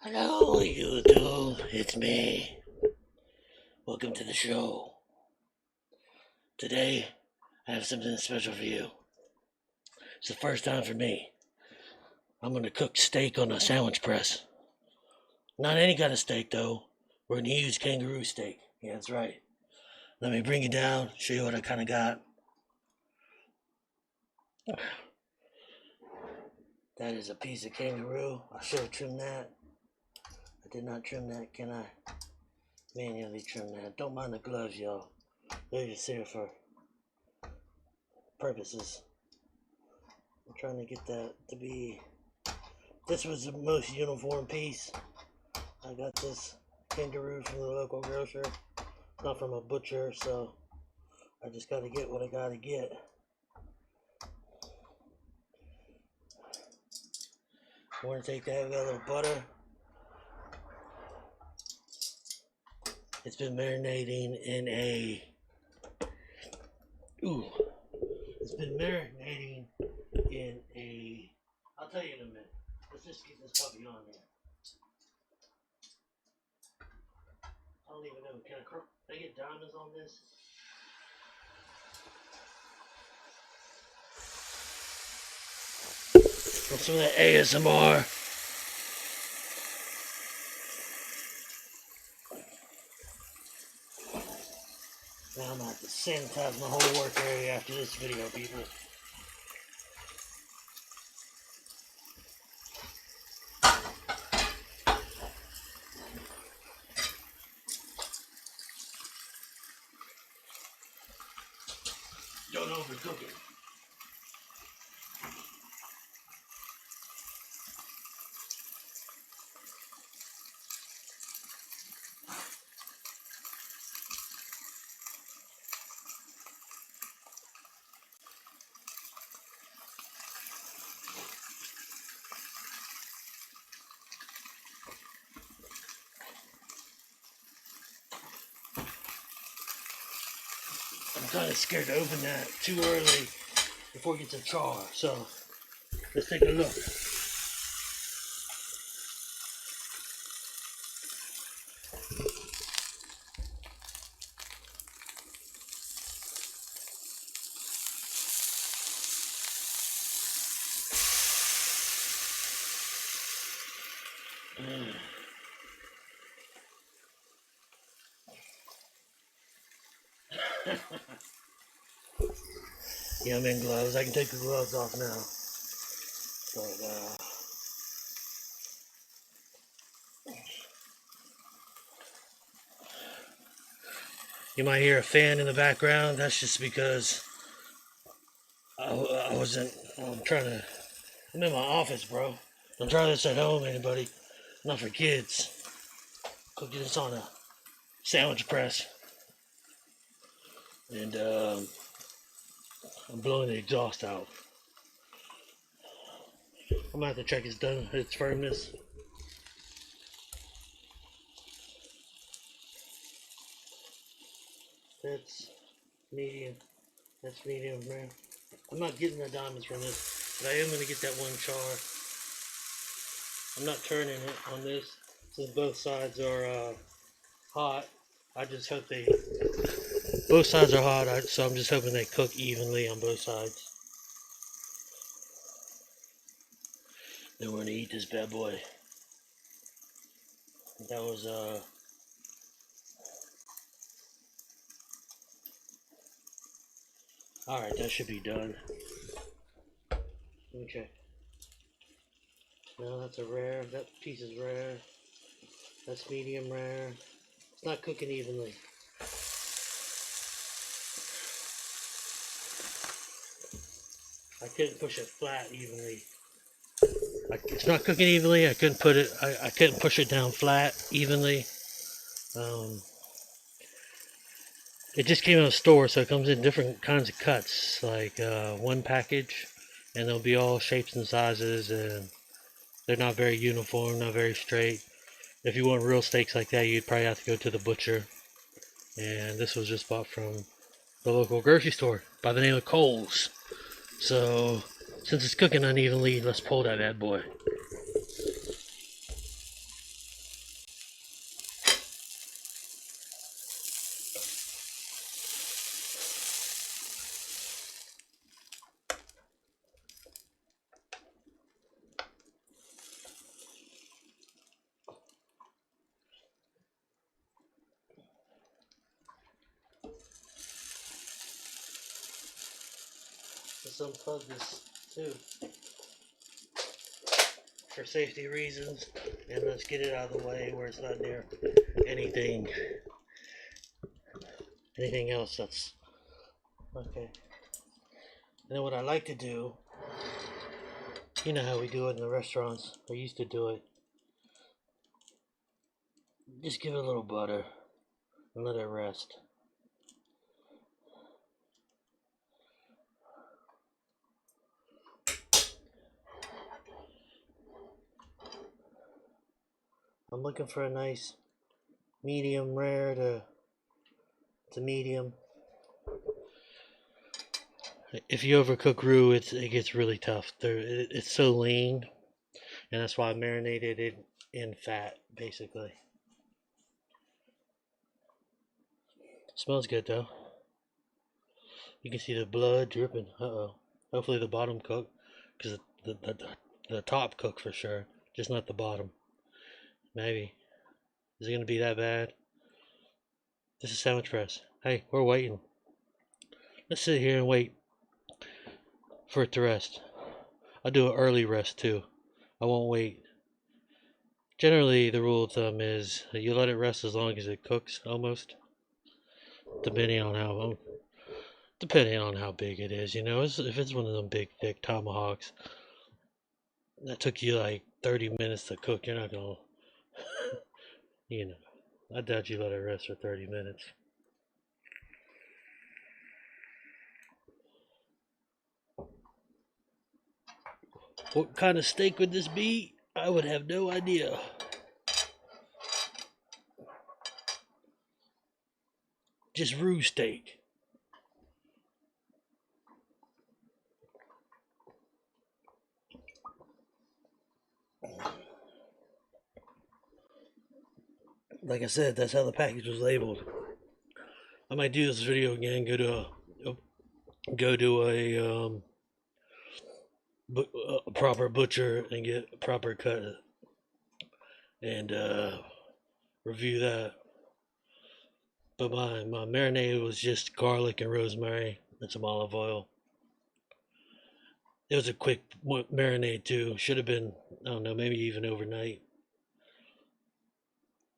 Hello, YouTube. It's me. Welcome to the show. Today, I have something special for you. It's the first time for me. I'm going to cook steak on a sandwich press. Not any kind of steak, though. We're going to use kangaroo steak. Yeah, that's right. Let me bring it down, show you what I kind of got. That is a piece of kangaroo. I should have trimmed that. I did not trim that. Can I manually trim that? Don't mind the gloves, y'all. They're just here for purposes. I'm trying to get that to be. This was the most uniform piece. I got this kangaroo from the local grocer. It's not from a butcher, so I just got to get what I got to get. I want to take that with a little butter. It's been marinating in a. It's been marinating in a. I'll tell you in a minute. Let's just get this puppy on there. I don't even know. Can I get diamonds on this? Some of that ASMR. Now I'm going to have to sanitize my whole work area after this video, people. Don't overcook it. I'm kind of scared to open that too early before it gets a char. So let's take a look. Yeah, I'm in gloves. I can take the gloves off now. But, you might hear a fan in the background. That's just because I'm in my office, bro. Don't try this at home, anybody. Not for kids. Cooking this on a sandwich press. And I'm blowing the exhaust out. I'm gonna have to check its firmness. That's medium. That's medium rare. I'm not getting the diamonds from this, but I am gonna get that one char. I'm not turning it on this since both sides are hot. I just hope both sides are hot, so I'm just hoping they cook evenly on both sides. Then we're gonna eat this bad boy. That was alright, that should be done. Let me check. No, that's a rare. That piece is rare. That's medium rare. It's not cooking evenly. I couldn't push it flat evenly. It's not cooking evenly. I couldn't put it. I couldn't push it down flat evenly. It just came out of the store, so it comes in different kinds of cuts, like one package, and they'll be all shapes and sizes, and they're not very uniform, not very straight. If you want real steaks like that, you'd probably have to go to the butcher. And this was just bought from the local grocery store by the name of Kohl's. So, since it's cooking unevenly, let's pull that bad boy. let's unplug this too for safety reasons, and let's get it out of the way where it's not near anything else that's okay. And then what I like to do, you know how we do it in the restaurants, I used to do it, just give it a little butter and let it rest. I'm looking for a nice medium rare to medium. If you overcook roux, it gets really tough. It's so lean, and that's why I marinated it in fat, basically. Smells good though. You can see the blood dripping. Uh-oh. Hopefully the bottom cooked, because the top cooked for sure, just not the bottom. Maybe. Is it going to be that bad? This is Sandwich Press. Hey, we're waiting. Let's sit here and wait for it to rest. I'll do an early rest too. I won't wait. Generally, the rule of thumb is you let it rest as long as it cooks, almost. Depending on how big it is, you know. If it's one of them big, thick tomahawks that took you like 30 minutes to cook, you're not gonna, you know. I doubt you let it rest for 30 minutes. What kind of steak would this be? I would have no idea. Just roux steak. Like I said, that's how the package was labeled. I might do this video again. Go to a proper butcher and get a proper cut and review that. But my marinade was just garlic and rosemary and some olive oil. It was a quick marinade too. Should have been, I don't know, maybe even overnight.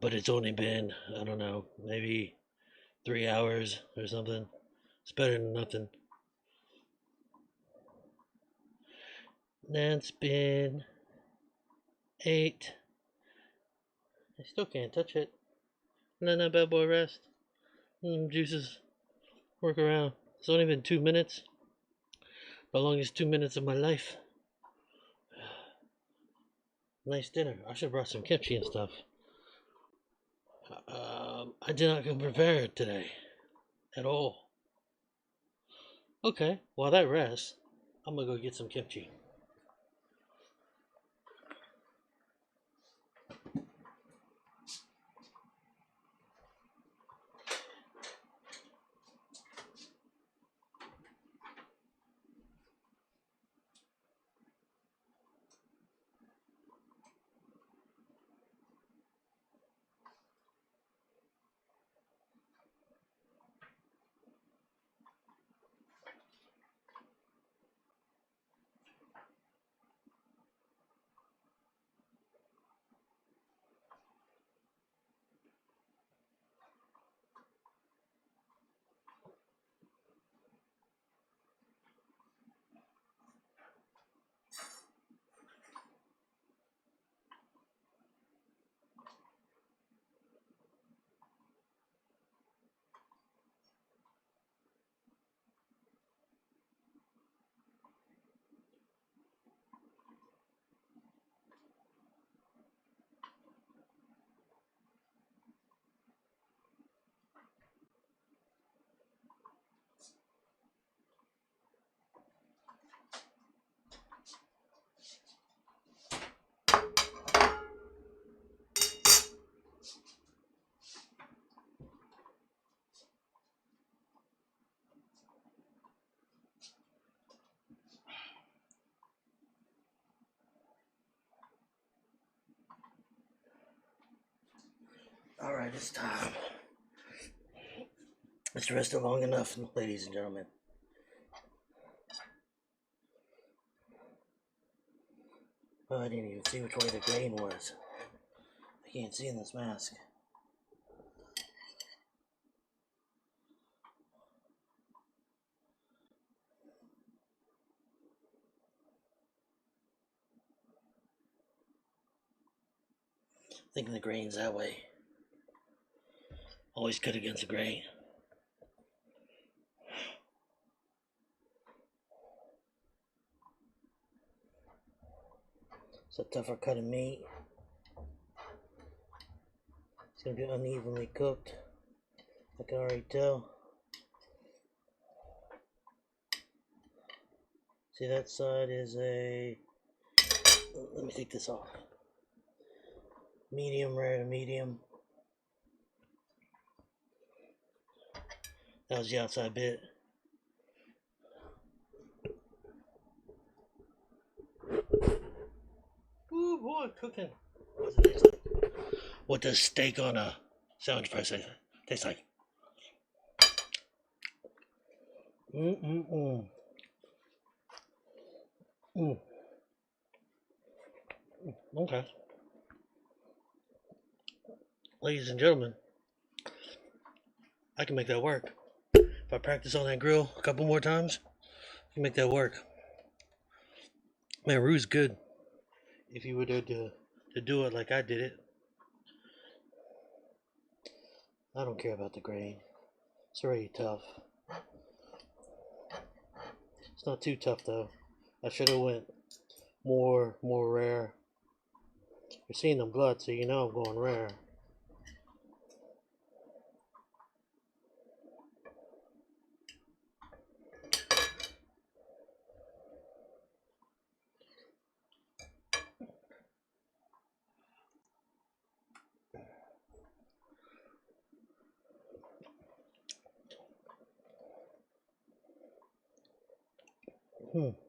But it's only been, I don't know, maybe 3 hours or something. It's better than nothing. That's been 8. I still can't touch it. Let that bad boy rest. Juices work around. It's only been 2 minutes. The longest 2 minutes of my life. Nice dinner. I should have brought some kimchi and stuff. I did not come prepared today. At all. Okay, while that rests, I'm gonna go get some kimchi. Alright, it's time. It's rested long enough, ladies and gentlemen. Oh, I didn't even see which way the grain was. I can't see in this mask. Thinking the grain's that way. Always good against the grain. It's a tougher cut of meat. It's going to be unevenly cooked. I can already tell. See, that side is a... Let me take this off. Medium rare to medium. That was the outside bit. Ooh boy, cooking. What's it taste like? What does steak on a sandwich press taste like? Mm. Okay. Ladies and gentlemen, I can make that work. If I practice on that grill a couple more times, I can make that work. Man, Roo's good. If you were to do it like I did it. I don't care about the grain. It's already tough. It's not too tough though. I should have went more rare. You're seeing the blood, so you know I'm going rare.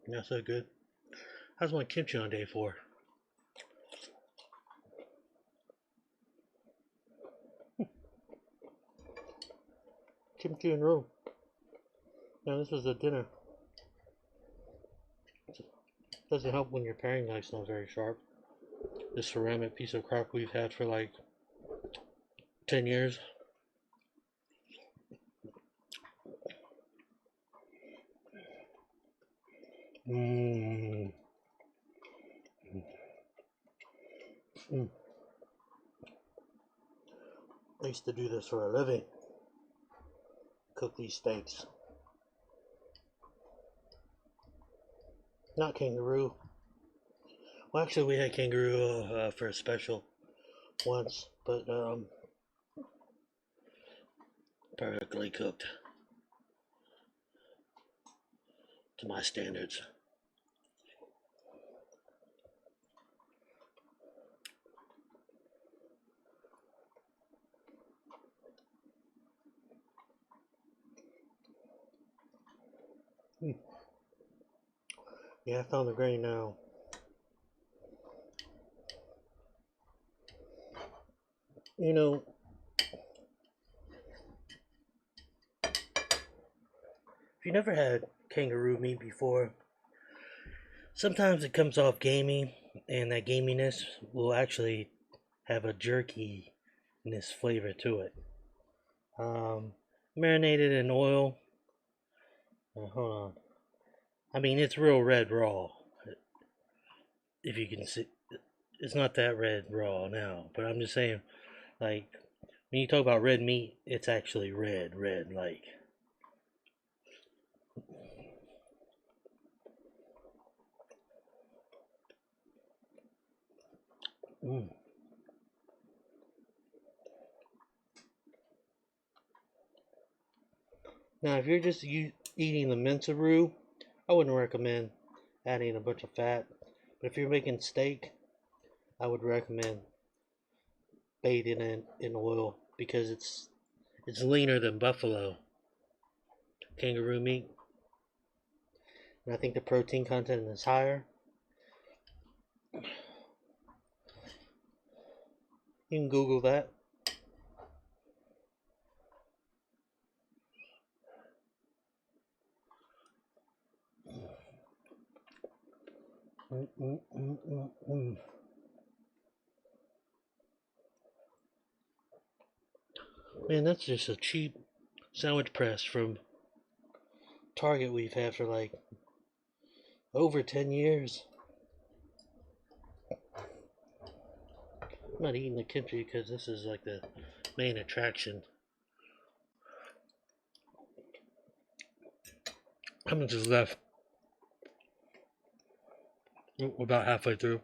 Not so good. How's my kimchi on day 4? Kimchi and roux. Now this was a dinner. Doesn't help when your paring knife's not very sharp. This ceramic piece of crap we've had for like 10 years. I used to do this for a living. Cook these steaks. Not Kangaroo. Well, actually, we had Kangaroo for a special once, but perfectly cooked to my standards. Yeah, I found the grain now. You know, if you never had kangaroo meat before, sometimes it comes off gamey, and that gaminess will actually have a jerkiness flavor to it. Marinated in oil. Hold on. I mean, it's real red raw. If you can see, it's not that red raw now, but I'm just saying, like, when you talk about red meat, it's actually red, like. Now, if you're just eating the minceroo, I wouldn't recommend adding a bunch of fat. But if you're making steak, I would recommend bathing it in oil because it's leaner than buffalo kangaroo meat, and I think the protein content is higher. You can Google that. Man, that's just a cheap sandwich press from Target we've had for like over 10 years. I'm not eating the kimchi because this is like the main attraction. How much is left? We're about halfway through.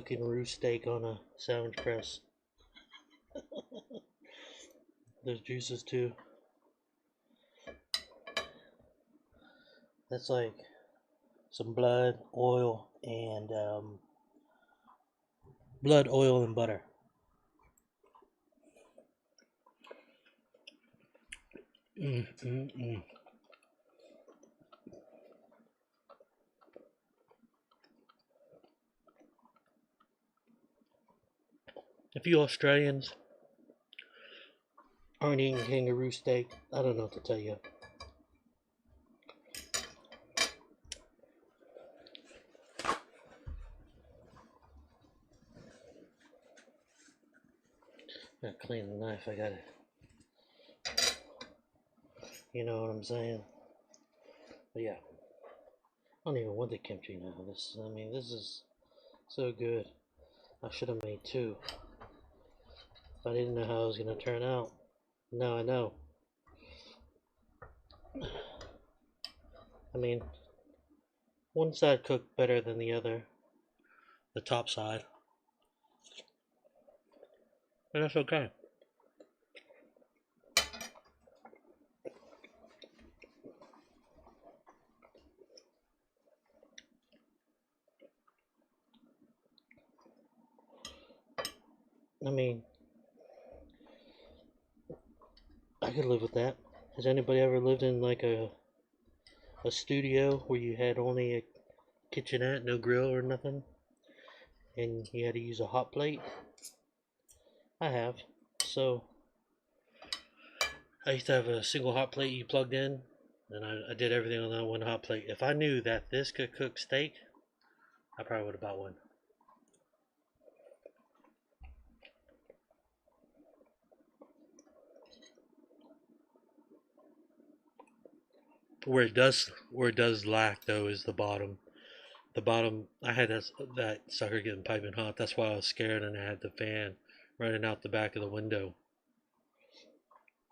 Kangaroo steak on a sandwich press. There's juices too. That's like some blood, oil, and butter. Mm. If you Australians aren't eating kangaroo steak, I don't know what to tell you. I gotta clean the knife. I gotta, you know what I'm saying? But yeah, I don't even want the kimchi now. This is so good. I should have made two. I didn't know how it was gonna turn out. Now I know. I mean, one side cooked better than the other, the top side, and that's okay. I mean, I could live with that. Has anybody ever lived in like a studio where you had only a kitchenette, no grill or nothing, and you had to use a hot plate? I have. So I used to have a single hot plate you plugged in, and I did everything on that one hot plate. If I knew that this could cook steak, I probably would have bought one. Where it does lack though is the bottom. The bottom, I had that sucker getting piping hot. That's why I was scared, and I had the fan running out the back of the window.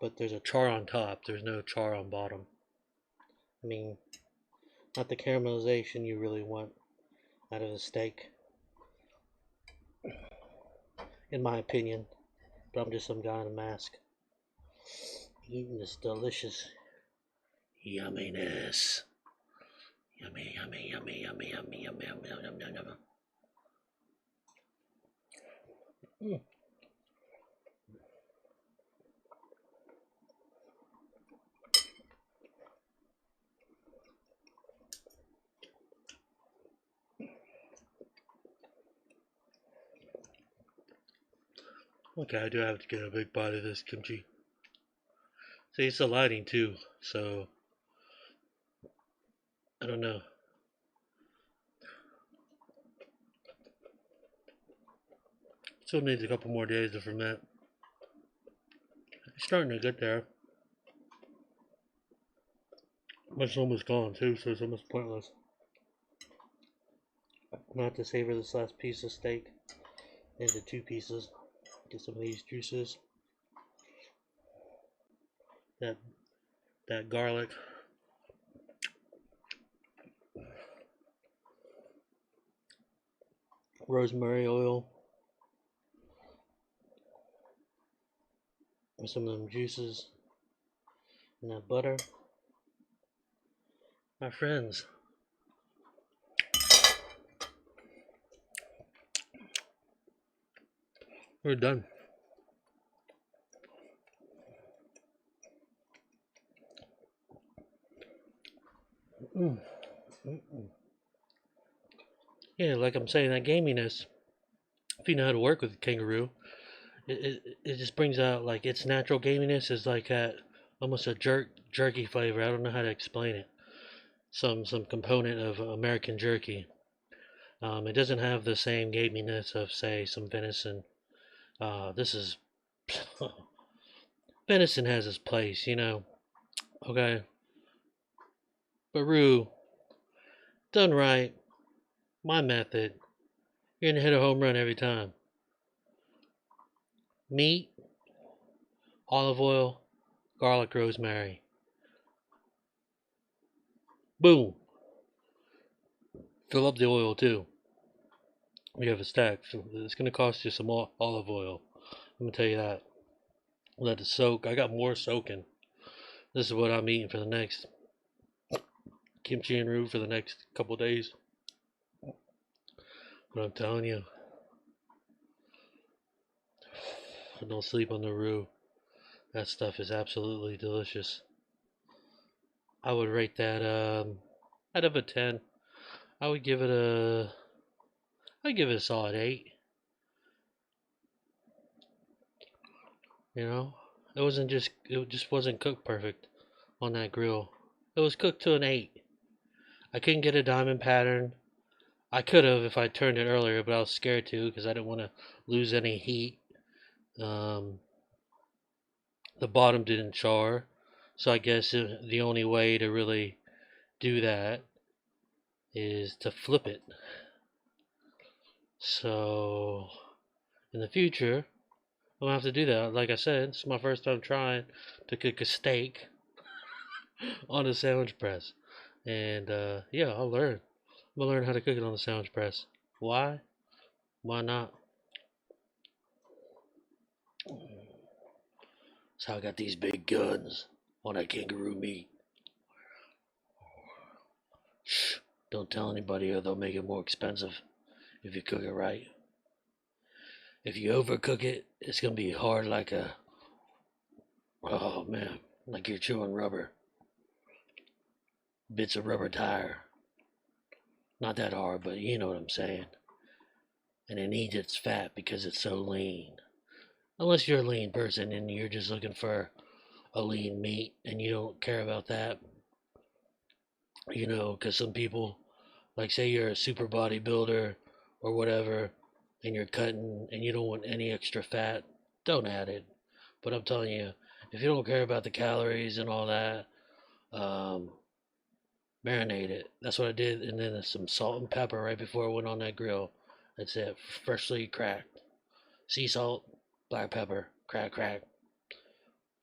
But there's a char on top. There's no char on bottom. I mean, not the caramelization you really want out of a steak, in my opinion. But I'm just some guy in a mask eating this delicious yumminess. Yummy, yummy, yummy, yummy, yummy, yummy, yummy, yummy, yummy, yummy. Mm. Okay, I do have to get a big bite of this kimchi. See, it's the lighting too, so I don't know. Still needs a couple more days to ferment. It's starting to get there. But it's almost gone too, so it's almost pointless. I'm gonna have to savor this last piece of steak into two pieces. Get some of these juices. That that garlic. Rosemary oil. And some of them juices. And that butter. My friends. We're done. Mm. Mm-mm. Yeah, like I'm saying, that gaminess if you know how to work with Kangaroo, it just brings out like its natural gaminess is like that almost a jerky flavor. I don't know how to explain it. Some component of American jerky. It doesn't have the same gaminess of say some venison. This is venison has its place, you know. Okay, but Roo, done right, my method, you're gonna hit a home run every time. Meat, olive oil, garlic, rosemary. Boom. Fill up the oil too. We have a stack. So it's gonna cost you some olive oil. I'm gonna tell you that. Let it soak. I got more soaking. This is what I'm eating for the next kimchi and roux for the next couple days. But I'm telling you, don't sleep on the roux. That stuff is absolutely delicious. I would rate that out of a 10. I would give it I'd give it a solid 8. You know, it just wasn't cooked perfect on that grill. It was cooked to an 8. I couldn't get a diamond pattern. I could have if I turned it earlier, but I was scared to because I didn't want to lose any heat. Um, the bottom didn't char, so I guess the only way to really do that is to flip it. So in the future, I'm gonna have to do that. Like I said, it's my first time trying to cook a steak on a sandwich press, and yeah, I'll learn. I'm gonna learn how to cook it on the sandwich press. Why? Why not? That's how I got these big guns on that kangaroo meat. Shh, don't tell anybody or they'll make it more expensive if you cook it right. If you overcook it, it's gonna be hard like oh man, like you're chewing rubber. Bits of rubber tire. Not that hard, but you know what I'm saying. And it needs its fat because it's so lean. Unless you're a lean person and you're just looking for a lean meat and you don't care about that, you know, because some people, like say you're a super bodybuilder or whatever, and you're cutting and you don't want any extra fat, don't add it. But I'm telling you, if you don't care about the calories and all that, um, marinate it. That's what I did, and then some salt and pepper right before I went on that grill. That's it, freshly cracked. Sea salt, black pepper, crack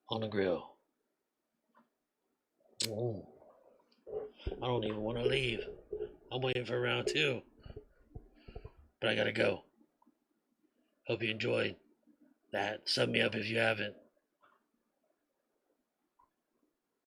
on the grill. Mm. I don't even want to leave. I'm waiting for round two, but I gotta go. Hope you enjoyed that. Sub me up if you haven't.